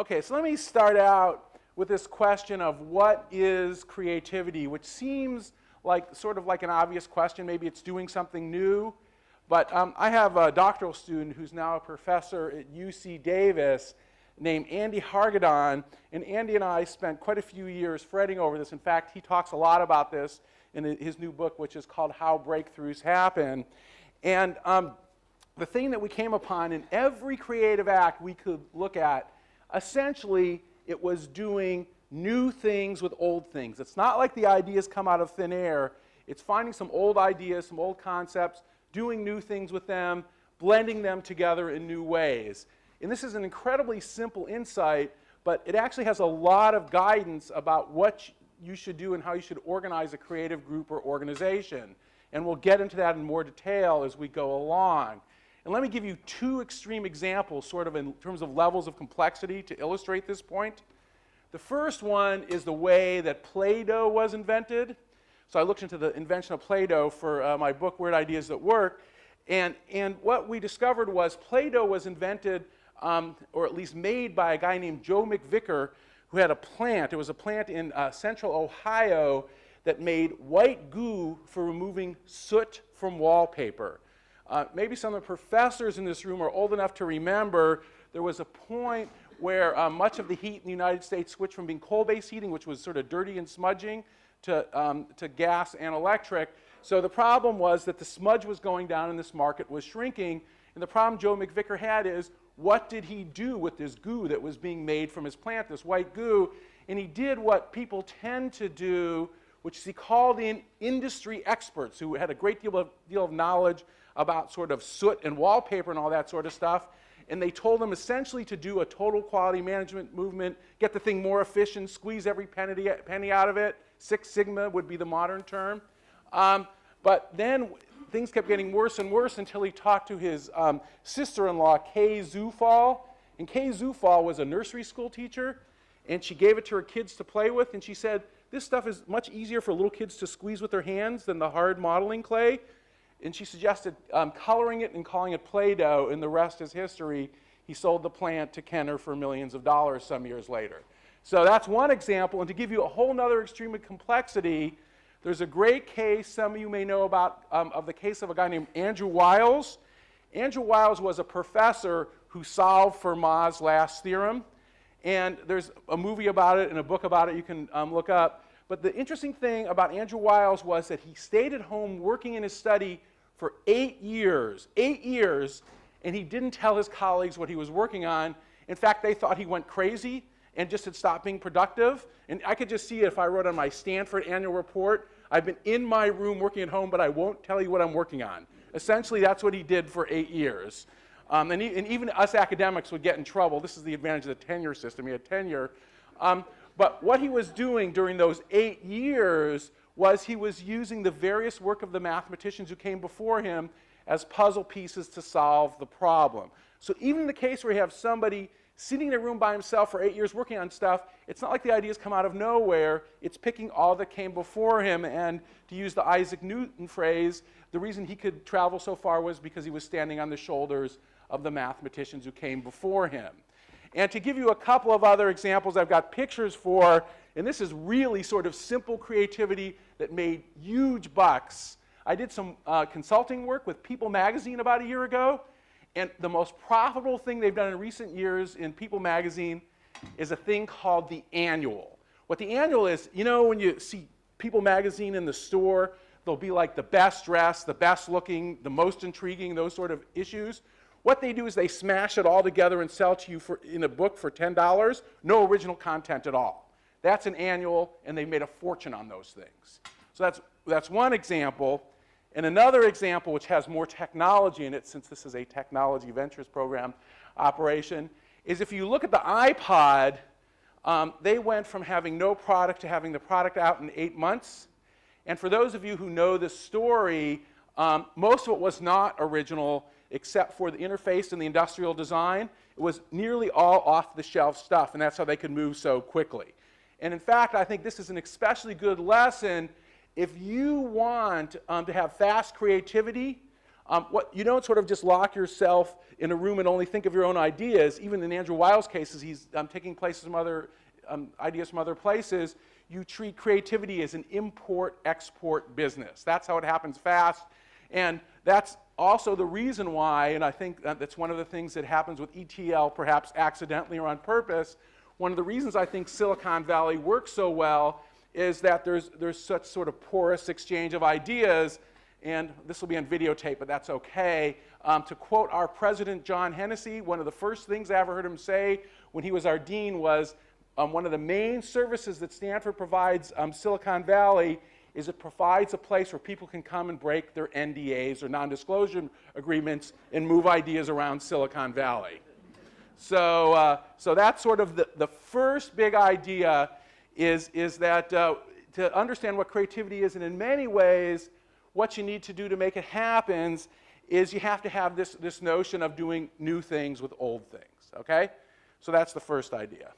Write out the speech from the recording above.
Okay, so let me start out with this question of what is creativity, which seems like sort of like an obvious question. Maybe it's doing something new. But I have a doctoral student who's now a professor at UC Davis named Andy Hargadon, and Andy and I spent quite a few years fretting over this. In fact, he talks a lot about this in his new book, which is called How Breakthroughs Happen. And the thing that we came upon in every creative act we could look at, essentially, it was doing new things with old things. It's not like the ideas come out of thin air. It's finding some old ideas, some old concepts, doing new things with them, blending them together in new ways. And this is an incredibly simple insight, but it actually has a lot of guidance about what you should do and how you should organize a creative group or organization. And we'll get into that in more detail as we go along. And let me give you two extreme examples, sort of in terms of levels of complexity, to illustrate this point. The first one is the way that Play-Doh was invented. So I looked into the invention of Play-Doh for my book, Weird Ideas That Work. And what we discovered was Play-Doh was invented, or at least made, by a guy named Joe McVicker, who had a plant. It was a plant in central Ohio that made white goo for removing soot from wallpaper. Maybe some of the professors in this room are old enough to remember there was a point where much of the heat in the United States switched from being coal-based heating, which was sort of dirty and smudging, to gas and electric. So the problem was that the smudge was going down and this market was shrinking. And the problem Joe McVicker had is, what did he do with this goo that was being made from his plant, this white goo? And he did what people tend to do, which is he called in industry experts who had a great deal of knowledge about sort of soot and wallpaper and all that sort of stuff. And they told them essentially to do a total quality management movement, get the thing more efficient, squeeze every penny out of it. Six Sigma would be the modern term. But then things kept getting worse and worse until he talked to his sister-in-law, Kay Zufall. And Kay Zufall was a nursery school teacher, and she gave it to her kids to play with. And she said, this stuff is much easier for little kids to squeeze with their hands than the hard modeling clay. And she suggested coloring it and calling it Play-Doh, and the rest is history. He sold the plant to Kenner for millions of dollars some years later. So that's one example. And to give you a whole other extreme of complexity, there's a great case some of you may know about of the case of a guy named Andrew Wiles. Andrew Wiles was a professor who solved Fermat's last theorem. And there's a movie about it and a book about it you can look up. But the interesting thing about Andrew Wiles was that he stayed at home working in his study for 8 years, and he didn't tell his colleagues what he was working on. In fact, they thought he went crazy and just had stopped being productive. And I could just see it if I wrote on my Stanford annual report, I've been in my room working at home, but I won't tell you what I'm working on. Essentially, that's what he did for 8 years. And even us academics would get in trouble. This is the advantage of the tenure system. He had tenure. But what he was doing during those 8 years was he was using the various work of the mathematicians who came before him as puzzle pieces to solve the problem. So even in the case where you have somebody sitting in a room by himself for 8 years working on stuff, it's not like the ideas come out of nowhere. It's picking all that came before him. And to use the Isaac Newton phrase, the reason he could travel so far was because he was standing on the shoulders of the mathematicians who came before him. And to give you a couple of other examples I've got pictures for, and this is really sort of simple creativity that made huge bucks. I did some consulting work with People magazine about a year ago, and the most profitable thing they've done in recent years in People magazine is a thing called the Annual. What the Annual is, you know, when you see People magazine in the store, they'll be like the best dressed, the best looking, the most intriguing, those sort of issues. What they do is they smash it all together and sell to you in a book for $10, no original content at all. That's an Annual, and they made a fortune on those things. So that's one example. And another example, which has more technology in it, since this is a technology ventures program operation, is if you look at the iPod, they went from having no product to having the product out in 8 months. And for those of you who know this story, most of it was not original, except for the interface and the industrial design. It was nearly all off-the-shelf stuff, and that's how they could move so quickly. And in fact, I think this is an especially good lesson if you want to have fast creativity. You don't sort of just lock yourself in a room and only think of your own ideas. Even in Andrew Weil's cases, he's taking places from ideas from other places. You treat creativity as an import-export business. That's how it happens fast. And that's also the reason why, and I think that's one of the things that happens with ETL, perhaps accidentally or on purpose. One of the reasons I think Silicon Valley works so well is that there's such sort of porous exchange of ideas, and this will be on videotape, but that's okay. To quote our president, John Hennessy, one of the first things I ever heard him say when he was our dean was, one of the main services that Stanford provides Silicon Valley is it provides a place where people can come and break their NDAs or non-disclosure agreements and move ideas around Silicon Valley. So that's sort of the first big idea is that to understand what creativity is, and in many ways, what you need to do to make it happen is you have to have this notion of doing new things with old things, okay? So that's the first idea.